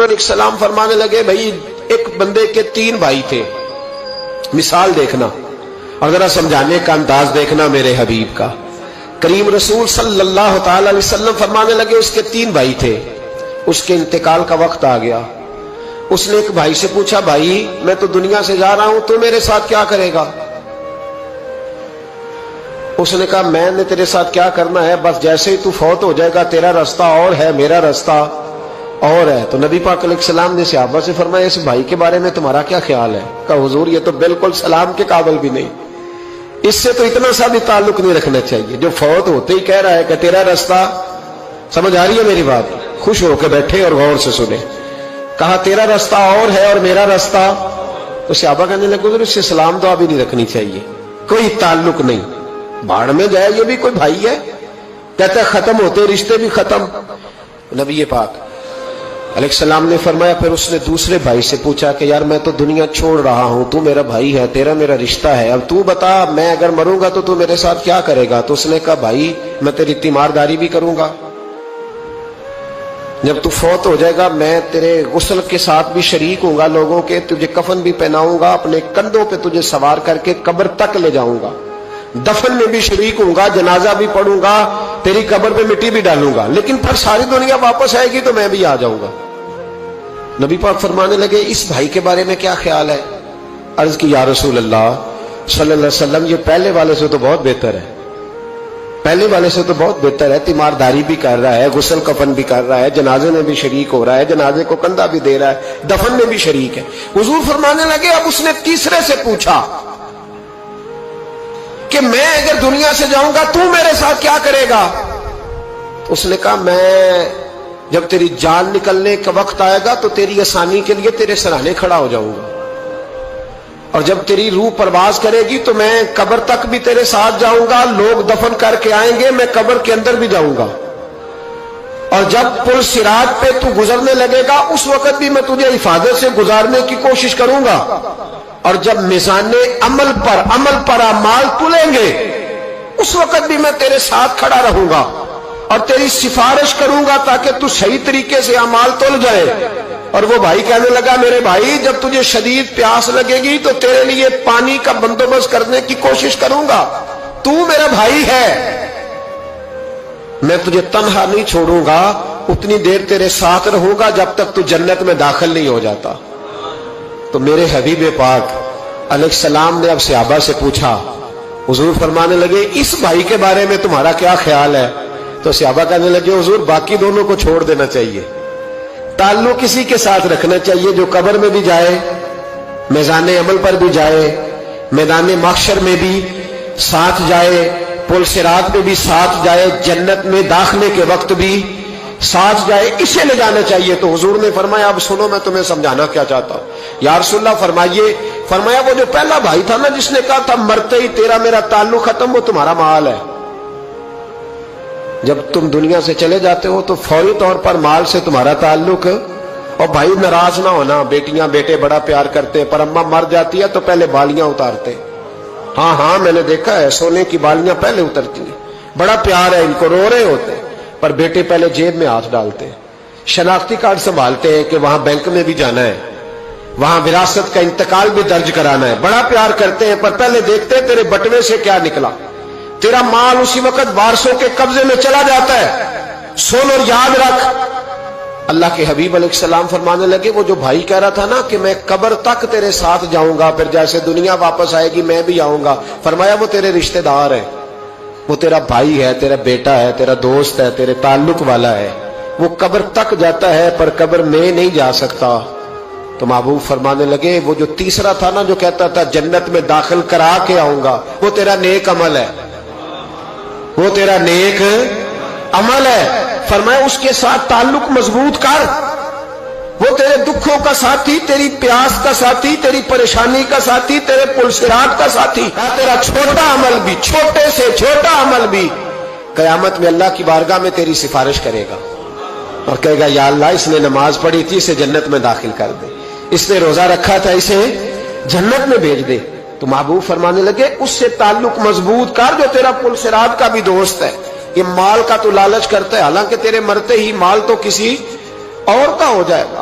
علیہ السلام فرمانے لگے بھائی ایک بندے کے 3 بھائی تھے، مثال دیکھنا اور ذرا سمجھانے کا انداز دیکھنا میرے حبیب کا۔ کریم رسول صلی اللہ تعالی علیہ وسلم فرمانے لگے اس کے 3 بھائی تھے، اس کے انتقال کا وقت آ گیا۔ اس نے ایک بھائی سے پوچھا بھائی میں تو دنیا سے جا رہا ہوں، تو میرے ساتھ کیا کرے گا؟ اس نے کہا میں نے تیرے ساتھ کیا کرنا ہے، بس جیسے ہی تو فوت ہو جائے گا تیرا رستہ اور ہے میرا رستہ اور ہے۔ تو نبی پاک علیہ السلام نے صحابہ سے فرمایا اس بھائی کے بارے میں تمہارا کیا خیال ہے؟ کہا حضور یہ تو بالکل سلام کے قابل بھی نہیں، اس سے تو اتنا سا بھی تعلق نہیں رکھنا چاہیے، جو فوت ہوتے ہی کہہ رہا ہے کہ تیرا رستہ۔ سمجھ آ رہی ہے میری بات؟ خوش ہو کے بیٹھے اور غور سے سنیں۔ کہا تیرا رستہ اور ہے اور میرا رستہ، تو صحابہ کہنے لگے حضور اس سے سلام دعا بھی نہیں رکھنی چاہیے، کوئی تعلق نہیں، بھاڑ میں جائے یہ بھی کوئی بھائی ہے؟ کہتا ہے ختم ہوتے رشتے بھی ختم۔ نبی پاک علیہ السلام نے فرمایا، پھر اس نے دوسرے بھائی سے پوچھا کہ یار میں تو دنیا چھوڑ رہا ہوں، تو میرا بھائی ہے، تیرا میرا رشتہ ہے، اب تو بتا میں اگر مروں گا تو میرے ساتھ کیا کرے گا؟ تو اس نے کہا بھائی میں تیری تیمارداری بھی کروں گا، جب تو فوت ہو جائے گا میں تیرے غسل کے ساتھ بھی شریک ہوں گا، لوگوں کے تجھے کفن بھی پہناؤں گا، اپنے کندھوں پہ تجھے سوار کر کے قبر تک لے جاؤں گا، دفن میں بھی شریک ہوں گا، جنازہ بھی پڑھوں گا، تیری قبر پہ مٹی بھی ڈالوں گا، لیکن پھر ساری دنیا واپس آئے گی تو میں بھی آ جاؤں گا۔ نبی پاک فرمانے لگے اس بھائی کے بارے میں کیا خیال ہے؟ عرض کی یا رسول اللہ صلی اللہ علیہ وسلم یہ پہلے والے سے تو بہت بہتر ہے، پہلے والے سے تو بہت بہتر ہے، تیمارداری بھی کر رہا ہے، غسل کفن بھی کر رہا ہے، جنازے میں بھی شریک ہو رہا ہے، جنازے کو کندھا بھی دے رہا ہے، دفن میں بھی شریک ہے۔ حضور فرمانے لگے اب اس نے تیسرے سے پوچھا کہ میں اگر دنیا سے جاؤں گا تو میرے ساتھ کیا کرے گا؟ اس نے کہا میں جب تیری جان نکلنے کا وقت آئے گا تو تیری آسانی کے لیے تیرے سرانے کھڑا ہو جاؤں گا، اور جب تیری روح پرواز کرے گی تو میں قبر تک بھی تیرے ساتھ جاؤں گا، لوگ دفن کر کے آئیں گے، میں قبر کے اندر بھی جاؤں گا، اور جب پل صراط پہ تو گزرنے لگے گا اس وقت بھی میں تجھے حفاظت سے گزارنے کی کوشش کروں گا، اور جب میزان عمل پر اعمال تلیں گے اس وقت بھی میں تیرے ساتھ کھڑا رہوں گا اور تیری سفارش کروں گا تاکہ تو صحیح طریقے سے اعمال تل جائے۔ اور وہ بھائی کہنے لگا میرے بھائی جب تجھے شدید پیاس لگے گی تو تیرے لیے پانی کا بندوبست کرنے کی کوشش کروں گا، تو میرا بھائی ہے، میں تجھے تنہا نہیں چھوڑوں گا، اتنی دیر تیرے ساتھ رہوں گا جب تک تو جنت میں داخل نہیں ہو جاتا۔ تو میرے حبیب پاک علیہ السلام نے اب صحابہ سے پوچھا، حضور فرمانے لگے اس بھائی کے بارے میں تمہارا کیا خیال ہے؟ تو صحابہ کہنے لگے حضور باقی دونوں کو چھوڑ دینا چاہیے، تعلق کسی کے ساتھ رکھنا چاہیے جو قبر میں بھی جائے، میزان عمل پر بھی جائے، میدان محشر میں بھی ساتھ جائے، پل صراط پہ بھی ساتھ جائے، جنت میں داخلے کے وقت بھی ساتھ جائے، اسے لے جانا چاہیے۔ تو حضور نے فرمایا اب سنو میں تمہیں سمجھانا کیا چاہتا ہوں۔ یا رسول اللہ فرمائیے، فرمایا وہ جو پہلا بھائی تھا نا جس نے کہا تھا مرتے ہی تیرا میرا تعلق ختم، وہ تمہارا مال ہے، جب تم دنیا سے چلے جاتے ہو تو فوری طور پر مال سے تمہارا تعلق۔ اور بھائی ناراض نہ ہونا، بیٹیاں بیٹے بڑا پیار کرتے ہیں، پر اماں مر جاتی ہے تو پہلے بالیاں اتارتے، ہاں میں نے دیکھا ہے سونے کی بالیاں پہلے اترتی ہیں، بڑا پیار ہے ان کو، رو رہے ہوتے ہیں، پر بیٹے پہلے جیب میں ہاتھ ڈالتے ہیں، شناختی کارڈ سنبھالتے ہیں کہ وہاں بینک میں بھی جانا ہے، وہاں وراثت کا انتقال بھی درج کرانا ہے، بڑا پیار کرتے ہیں، پر پہلے دیکھتے ہیں تیرے بٹوے سے کیا نکلا۔ تیرا مال اسی وقت وارثوں کے قبضے میں چلا جاتا ہے، سن اور یاد رکھ۔ اللہ کے حبیب علیہ السلام فرمانے لگے وہ جو بھائی کہہ رہا تھا نا کہ میں قبر تک تیرے ساتھ جاؤں گا، پھر جیسے دنیا واپس آئے گی میں بھی آؤں گا، فرمایا وہ تیرے رشتہ دار ہے، وہ تیرا بھائی ہے، تیرا بیٹا ہے، تیرا دوست ہے، تیرے تعلق والا ہے، وہ قبر تک جاتا ہے پر قبر میں نہیں جا سکتا۔ تو محبوب فرمانے لگے وہ جو تیسرا تھا نا جو کہتا تھا جنت میں داخل کرا کے آؤں گا، وہ تیرا نیک عمل ہے، وہ تیرا نیک عمل ہے، فرمایا اس کے ساتھ تعلق مضبوط کر، وہ تیرے دکھوں کا ساتھی، تیری پیاس کا ساتھی، تیری پریشانی کا ساتھی، تیرے پل صراط کا ساتھی، تیرا چھوٹا عمل بھی، چھوٹے سے چھوٹا عمل بھی قیامت میں اللہ کی بارگاہ میں تیری سفارش کرے گا اور کہے گا یا اللہ اس نے نماز پڑھی تھی اسے جنت میں داخل کر دے، اس نے روزہ رکھا تھا اسے جنت میں بھیج دے۔ تو محبوب فرمانے لگے اس سے تعلق مضبوط کر جو تیرا پل صراط کا بھی دوست ہے۔ یہ مال کا تو لالچ کرتا ہے، حالانکہ تیرے مرتے ہی مال تو کسی اور کا ہو جائے گا،